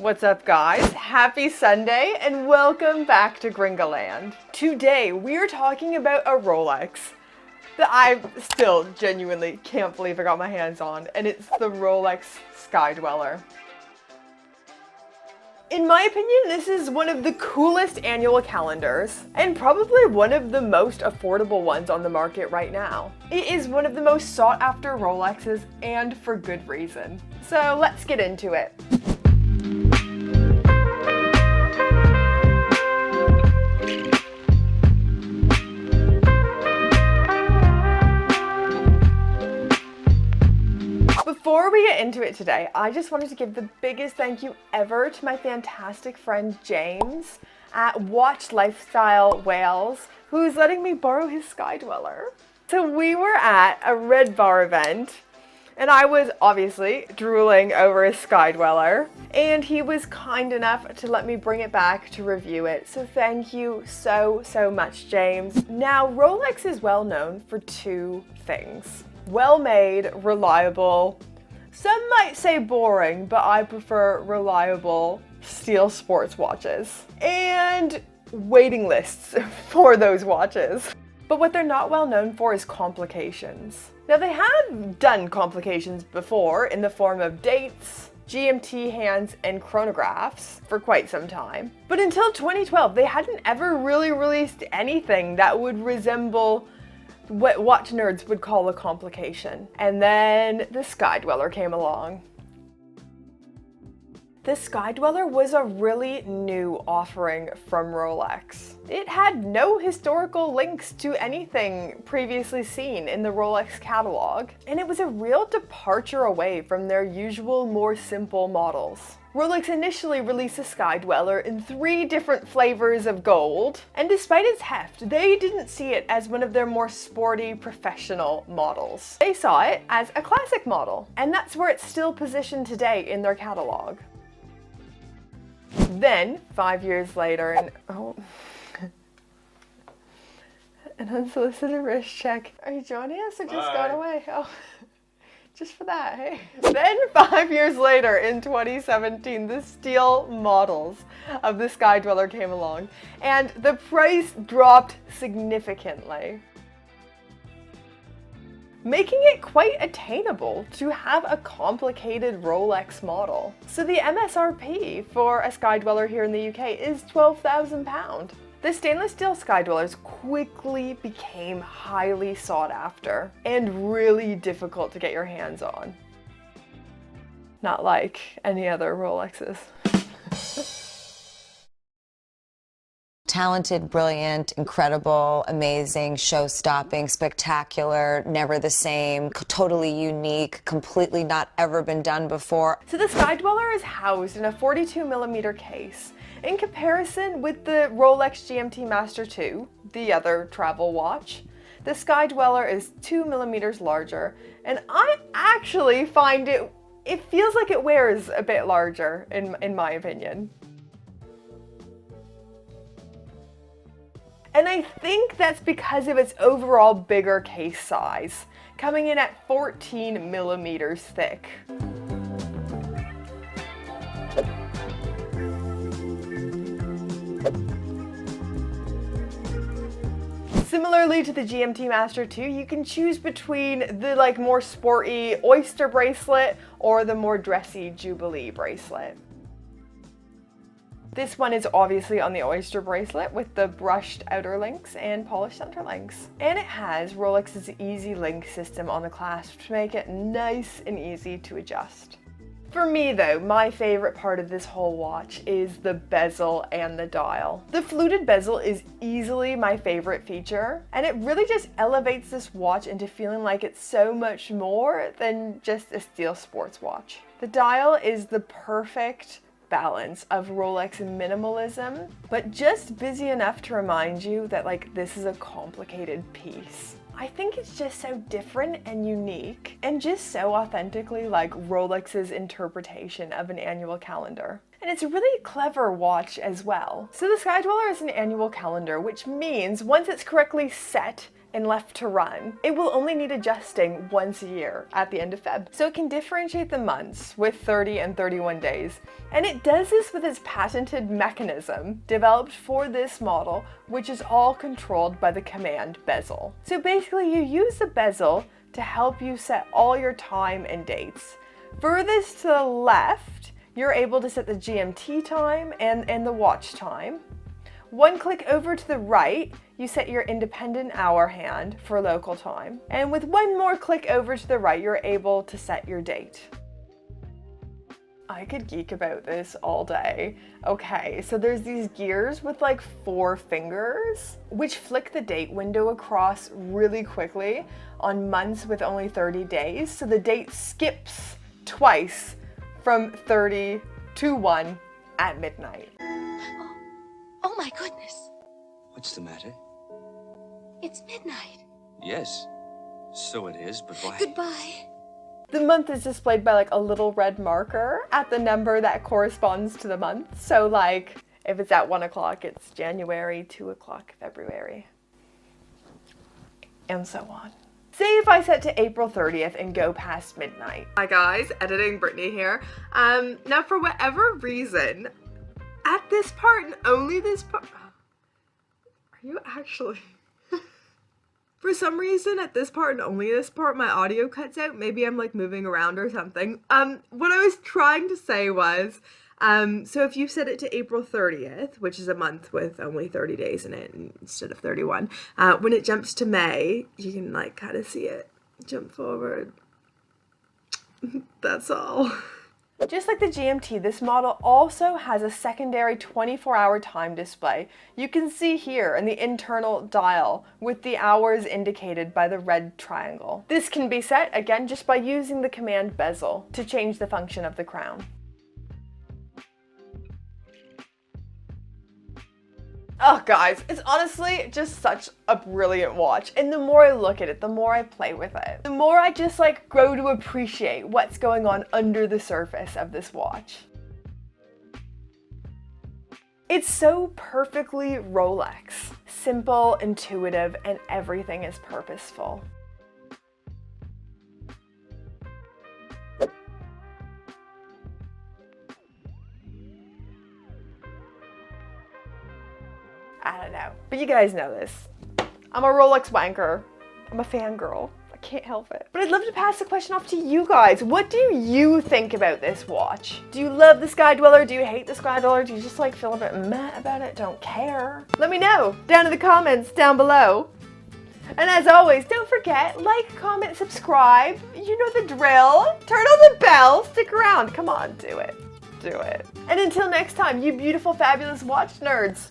What's up, guys? Happy Sunday and welcome back to Gringaland. Today we are talking about a Rolex that I still genuinely can't believe I got my hands on, and it's the Rolex Sky Dweller. In my opinion, this is one of the coolest annual calendars and probably one of the most affordable ones on the market right now. It is one of the most sought after Rolexes, and for good reason. So let's get into it. Before we get into it today, I just wanted to give the biggest thank you ever to my fantastic friend James at Watch Lifestyle Wales, who's letting me borrow his Sky Dweller. So we were at a Red Bar event, and I was obviously drooling over his Sky Dweller, and he was kind enough to let me bring it back to review it. So thank you so much, James. Now, Rolex is well known for two things: well-made, reliable, some might say boring, but I prefer reliable steel sports watches, and waiting lists for those watches. But what they're not well known for is complications. Now, they have done complications before in the form of dates, GMT hands, and chronographs for quite some time. But until 2012, they hadn't ever really released anything that would resemble what watch nerds would call a complication. And then the Sky Dweller came along. The Sky Dweller was a really new offering from Rolex. It had no historical links to anything previously seen in the Rolex catalog, and it was a real departure away from their usual, more simple models. Rolex initially released the Sky Dweller in 3 different flavors of gold, and despite its heft, they didn't see it as one of their more sporty, professional models. They saw it as a classic model, and that's where it's still positioned today in their catalog. Then, 5 years later, an unsolicited wrist check. Are you joining us or just gone away? Oh, just for that, hey? Then 5 years later, in 2017, the steel models of the Sky Dweller came along, and the price dropped significantly, making it quite attainable to have a complicated Rolex model. So the MSRP for a Sky Dweller here in the UK is £12,000. The stainless steel Sky Dwellers quickly became highly sought after and really difficult to get your hands on. Not like any other Rolexes. Talented, brilliant, incredible, amazing, show-stopping, spectacular, never the same, totally unique, completely not ever been done before. So the Sky Dweller is housed in a 42mm case. In comparison with the Rolex GMT Master 2, the other travel watch, the Sky Dweller is 2mm larger, and I actually find it feels like it wears a bit larger in my opinion. And I think that's because of its overall bigger case size, coming in at 14mm thick. Similarly to the GMT Master 2, you can choose between the more sporty Oyster bracelet or the more dressy Jubilee bracelet. This one is obviously on the Oyster bracelet with the brushed outer links and polished center links. And it has Rolex's Easy Link system on the clasp to make it nice and easy to adjust. For me though, my favorite part of this whole watch is the bezel and the dial. The fluted bezel is easily my favorite feature, and it really just elevates this watch into feeling like it's so much more than just a steel sports watch. The dial is the perfect balance of Rolex minimalism, but just busy enough to remind you that this is a complicated piece. I think it's just so different and unique, and just so authentically like Rolex's interpretation of an annual calendar. And it's a really clever watch as well. So the Sky Dweller is an annual calendar, which means once it's correctly set and left to run. It will only need adjusting once a year at the end of Feb. So it can differentiate the months with 30 and 31 days. And it does this with its patented mechanism developed for this model, which is all controlled by the command bezel. So basically you use the bezel to help you set all your time and dates. Furthest to the left, you're able to set the GMT time and the watch time. One click over to the right, you set your independent hour hand for local time. And with one more click over to the right, you're able to set your date. I could geek about this all day. Okay, so there's these gears with like 4 fingers, which flick the date window across really quickly on months with only 30 days. So the date skips twice from 30 to 1 at midnight. Oh my goodness. What's the matter? It's midnight. Yes, so it is, but why? Goodbye. The month is displayed by like a little red marker at the number that corresponds to the month. So like if it's at 1 o'clock, it's January, 2 o'clock, February, and so on. Say if I set to April 30th and go past midnight. Hi guys, editing Brittany here. Now for whatever reason, at this part and only this part, are you actually? For some reason, at this part and only this part, my audio cuts out. Maybe I'm like moving around or something. What I was trying to say was, so if you set it to April 30th, which is a month with only 30 days in it instead of 31, when it jumps to May, you can like kind of see it jump forward. That's all. Just like the GMT, this model also has a secondary 24-hour time display. You can see here in the internal dial with the hours indicated by the red triangle. This can be set, again, just by using the command bezel to change the function of the crown. Oh guys, it's honestly just such a brilliant watch, and the more I look at it, the more I play with it, the more I just like grow to appreciate what's going on under the surface of this watch. It's so perfectly Rolex. Simple, intuitive, and everything is purposeful. I don't know, but you guys know this. I'm a Rolex wanker. I'm a fangirl. I can't help it. But I'd love to pass the question off to you guys. What do you think about this watch? Do you love the Sky Dweller? Do you hate the Sky Dweller? Do you just like feel a bit meh about it? Don't care? Let me know down in the comments down below. And as always, don't forget, like, comment, subscribe. You know the drill. Turn on the bell. Stick around. Come on, do it. Do it. And until next time, you beautiful, fabulous watch nerds.